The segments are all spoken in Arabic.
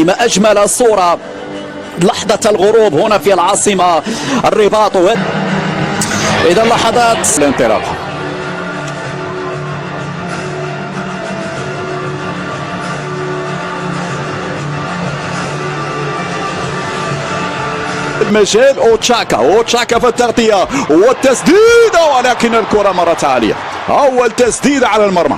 ما أجمل الصورة لحظة الغروب هنا في العاصمة الرباط. إذا لحظات الانطلاق. المجال أوتشاكا في التغطية والتسديدة، ولكن الكرة مرت عالية. أول تسديدة على المرمى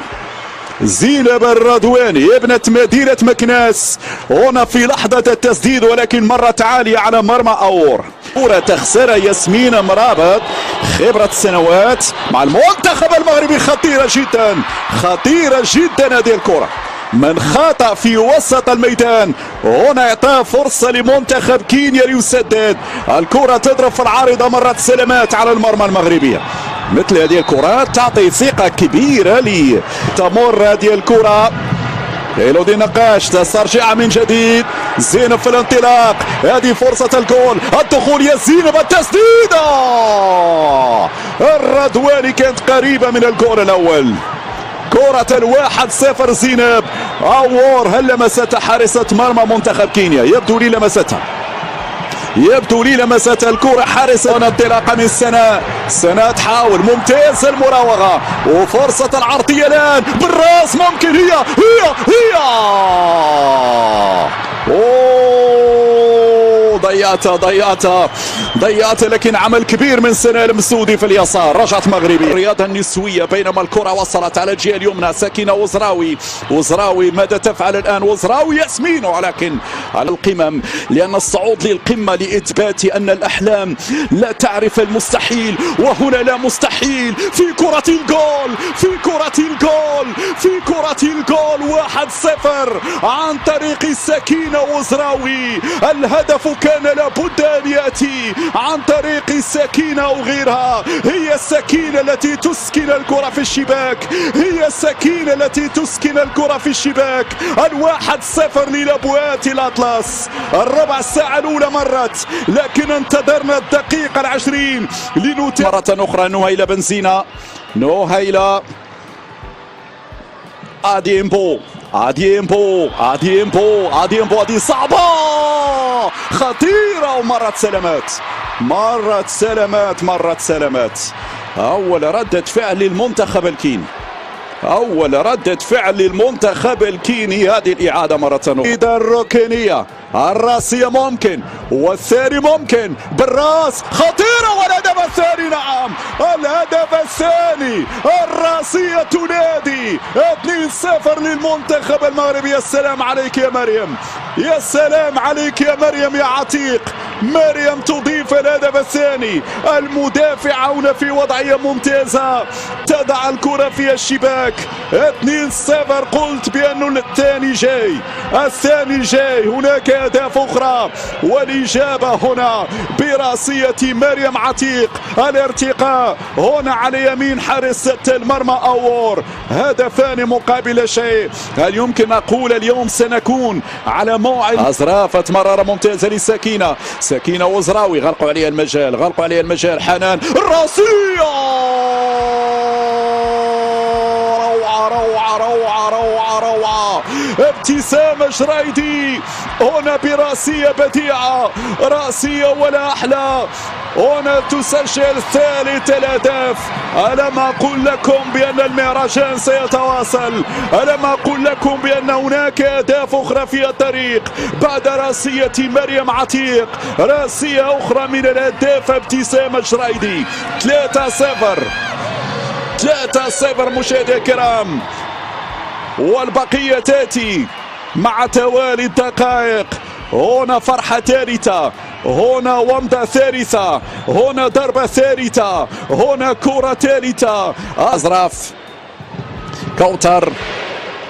زينب الرضواني ابنة مدينة مكناس هنا في لحظة التسديد، ولكن مرت عالية على مرمى أور. كرة تخسرها ياسمين مرابط، خبرة سنوات مع المنتخب المغربي. خطيرة جدا هذه الكرة من خطأ في وسط الميدان. هنا اعطاه فرصة لمنتخب كينيا ليسدد. الكرة تضرب في العارضة، مرت سلامات على المرمى المغربية. مثل هذه الكرات تعطي ثقة كبيرة تمر هذه الكرة. إلودي نقاش تسترجع من جديد. زينب في الانطلاق، هذه فرصة الجول. الدخول يا زينب، التسديدة. الرضواني كانت قريبة من الجول الأول. كرة 1-0 زينب. أوور هل لمستها حارسة مرمى منتخب كينيا؟ يبدو لي لمستها الكرة حارسة. انطلاقة من سنة تحاول، ممتاز المراوغة وفرصة العرضية الآن بالراس، ممكن هي ضيعتها لكن عمل كبير من سنة المسودي في اليسار. رجعت مغربي. الرياضة النسوية بينما الكرة وصلت على الجهة اليمنى. سكينة وزراوي ماذا تفعل الآن؟ وزراوي ياسمين، ولكن على القمم، لأن الصعود للقمة لإثبات أن الأحلام لا تعرف المستحيل. وهنا لا مستحيل في كرة الجول 1-0 عن طريق سكينة وزراوي. الهدف كان لابد أن يأتي عن طريق سكينة وغيرها. هي السكينة التي تسكن الكرة في الشباك. 1-0 للأبوات الأطلس. الربع ساعة الأولى مرت، لكن انتظرنا الدقيقة 20 لنتابع مرة أخرى. نهيلة بنزينة، أديمبو هذه صعبة خطيرة ومرت سلامات. أول ردة فعل للمنتخب الكيني. هذه الإعادة مرة أخرى. إذا الركنية الراسية ممكن، والثاني ممكن بالراس، خطيرة. والهدف الثاني، نعم الهدف الثاني. الراسية تنادي 2-0 للمنتخب المغربي. يا سلام عليك يا مريم، يا عتيق. مريم تضيف الهدف الثاني. المدافع هنا في وضعية ممتازة، تضع الكرة في الشباك. 2-0. قلت بأنه الثاني جاي. هناك أهداف أخرى، والإجابة هنا براسية مريم عتيق. الارتقاء هنا على يمين حارسة المرمى أوور. هدفان مقابل شيء. هل يمكن أقول اليوم سنكون على موعد؟ أزرافة مرارة ممتازة لسكينة وزراوي. غلقوا عليها المجال. حنان الراسية. روعة. ابتسامة جرايدي هنا براسية بديعة، راسية ولا أحلى. هنا تسجل ثالث الأهداف. ألم أقول لكم بأن المهرجان سيتواصل؟ ألم أقول لكم بأن هناك أهداف أخرى في الطريق بعد راسية مريم عتيق؟ راسية أخرى من الهداف ابتسامة جرايدي. 3-0 مشاهدينا الكرام، والبقية تأتي مع توالي الدقائق. هنا فرحة ثالثة، هنا ومضة ثالثة، هنا ضربة ثالثة، هنا كرة ثالثة. أزراف كوتر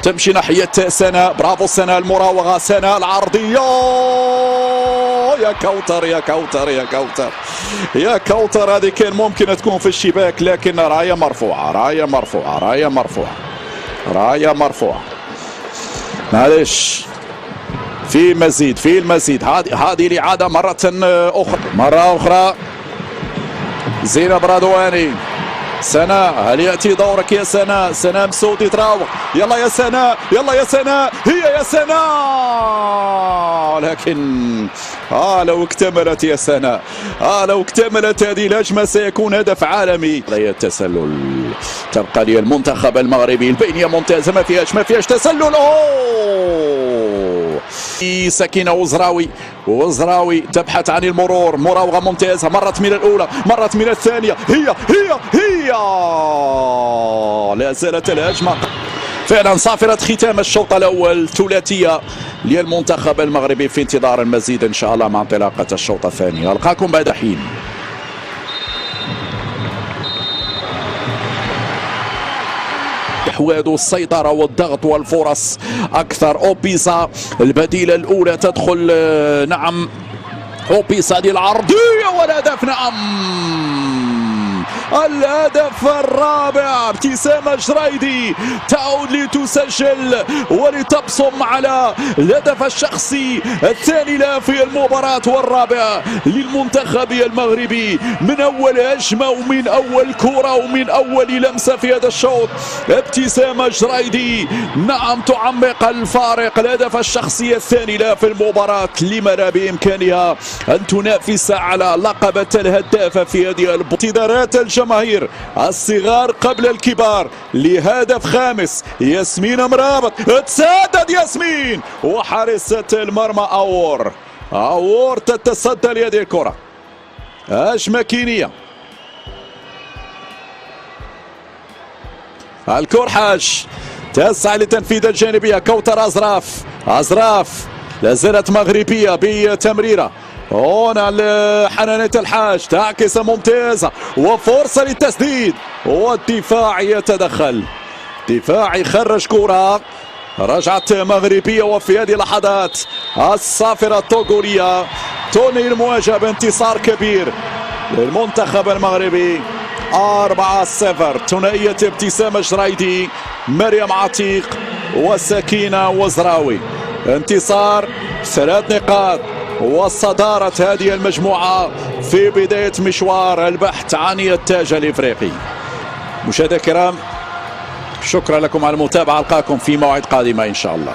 تمشي ناحية سنة. برافو سنة، المراوغة سنة، العرضية. يا كوتر هذه كان ممكن تكون في الشباك، لكن راية مرفوعة. معلش، في المزيد. هذه الإعادة مرة أخرى. زينب رضواني سناء، هل يأتي دورك يا سناء؟ سناء مسودي تراوغ، يلا يا سناء، يلا يا سناء، هي يا سناء، لكن لو اكتملت يا سناء، لو اكتملت هذه الهجمة سيكون هدف عالمي. التسلل تبقى للمنتخب المغربي، البينية ممتازة، ما فيهاش تسلل. سكينة وزراوي تبحث عن المرور، مراوغة ممتازة، مرت من الأولى، مرت من الثانية، هي لا زالت الهجمة فعلا صافرة ختام الشوط الأول، ثلاثية للمنتخب المغربي في انتظار المزيد إن شاء الله مع انطلاقة الشوط الثاني. ألقاكم بعد حين. الإحواذ والسيطرة والضغط والفرص أكثر. أوبيسا البديلة الأولى تدخل، نعم أوبيسا دي العرضية والهدف، نعم الهدف الرابع. ابتسامة جريدي تعود لتسجل ولتبصم على الهدف الشخصي الثاني له في المباراة والرابع للمنتخب المغربي من أول هجمة ومن أول كرة ومن أول لمسة في هذا الشوط. ابتسامة جريدي نعم تعمق الفارق، الهدف الشخصي الثاني له في المباراة لما لا بإمكانها أن تنافس على لقب الهدافة في هذه انتظارات الجماهير الصغار قبل الكبار لهدف خامس. ياسمين مرابط تسدد ياسمين، وحارسة المرمى أور تتصدى لهذه الكرة. هجمة كينية، الكرحاج تسعى لتنفيذ الجانبية، كوثر أزراف لا زالت مغربية بتمريرة، هنا حنانية الحاج تعكسة ممتازة وفرصة للتسديد، والدفاع يتدخل، دفاعي خرج كرة، رجعت مغربية. وفي هذه اللحظات الصافرة الطوغولية تنهي المواجهة بانتصار كبير للمنتخب المغربي 4-0. ثنائية ابتسامة جريدي، مريم عتيق وسكينة وزراوي. انتصار 3 نقاط وصدارة هذه المجموعة في بداية مشوار البحث عن التاج الإفريقي. مشاهدينا الكرام، شكرا لكم على المتابعة، ألقاكم في موعد قادمة إن شاء الله.